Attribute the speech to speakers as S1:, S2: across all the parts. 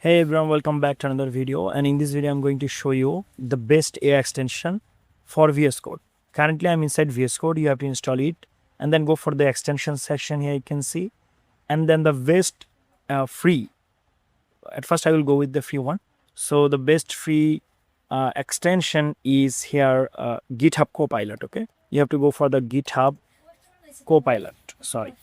S1: Hey everyone, welcome back to another video, and in this video I'm going to show you the best AI extension for VS Code. Currently I'm inside VS Code. You have to install it and then go for the extension section. Here you can see, and then the best free. At first I will go with the free one. So the best free extension is here, GitHub Copilot. Okay, you have to go for the GitHub Copilot. Sorry,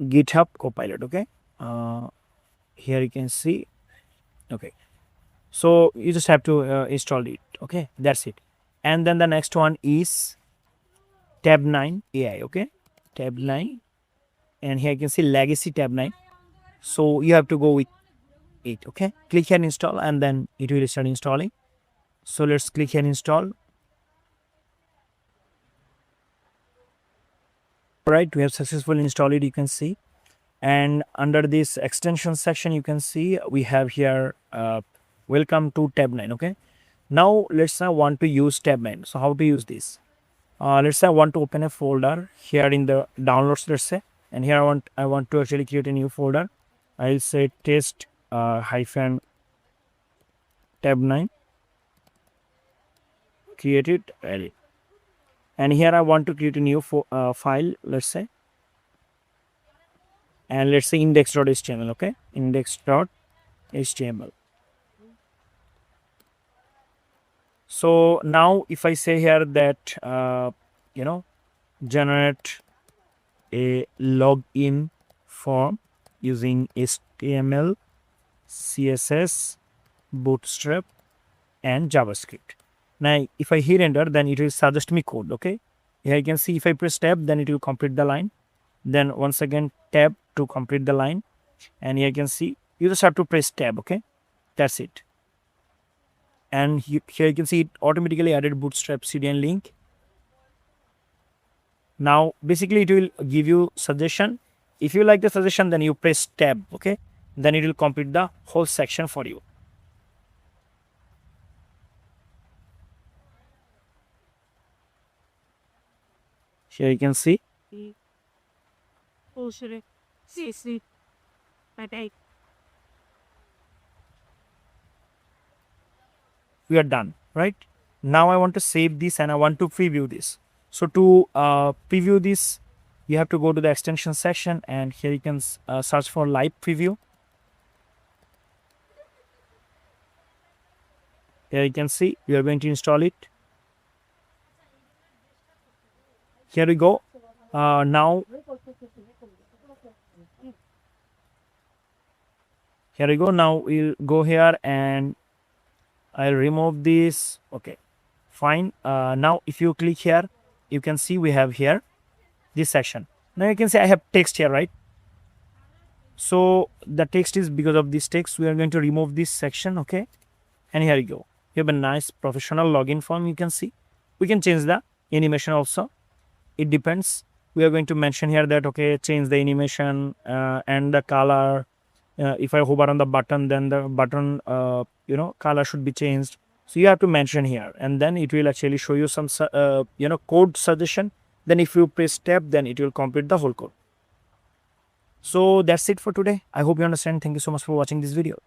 S1: GitHub Copilot. Okay, here you can see. Okay, so you just have to install it. Okay, that's it. And then the next one is tab 9 AI. Okay, tab 9, and here you can see legacy tab 9. So you have to go with it. Okay, click here install, and then it will start installing. So let's click here install. Right, we have successfully installed it, you can see. And under this extension section you can see we have here welcome to tab 9. Okay, now let's say I want to use tab 9. So how to use this? Let's say I want to open a folder here in the downloads, let's say, and here I want to actually create a new folder. I'll say test hyphen tab 9, create it, edit. And here I want to create a new file, let's say, and let's say index.html. Okay, index.html. So now if I say here that generate a login form using HTML, CSS, Bootstrap and JavaScript. Now if I hit enter, then it will suggest me code. Okay, here you can see if I press tab, then it will complete the line. Then once again tab to complete the line, and here you can see you just have to press tab. Okay, that's it. And here you can see it automatically added Bootstrap CDN link. Now basically it will give you suggestion. If you like the suggestion, then you press tab. Okay, then it will complete the whole section for you. Here you can see. We are done, right? Now I want to save this and I want to preview this. So to preview this, you have to go to the extension section, and here you can search for live preview. Here you can see we are going to install it. Here we go. Now here we go. Now we'll go here and I'll remove this. Okay, fine. Now if you click here, you can see we have here this section. Now you can see I have text here, right? So the text is because of this text. We are going to remove this section. Okay, and here you go. You have a nice professional login form. You can see we can change the animation also. It depends. We are going to mention here that okay, change the animation and the color. If I hover on the button, then the button color should be changed. So you have to mention here, and then it will actually show you some code suggestion. Then if you press tab, then it will complete the whole code. So that's it for today. I hope you understand. Thank you so much for watching this video.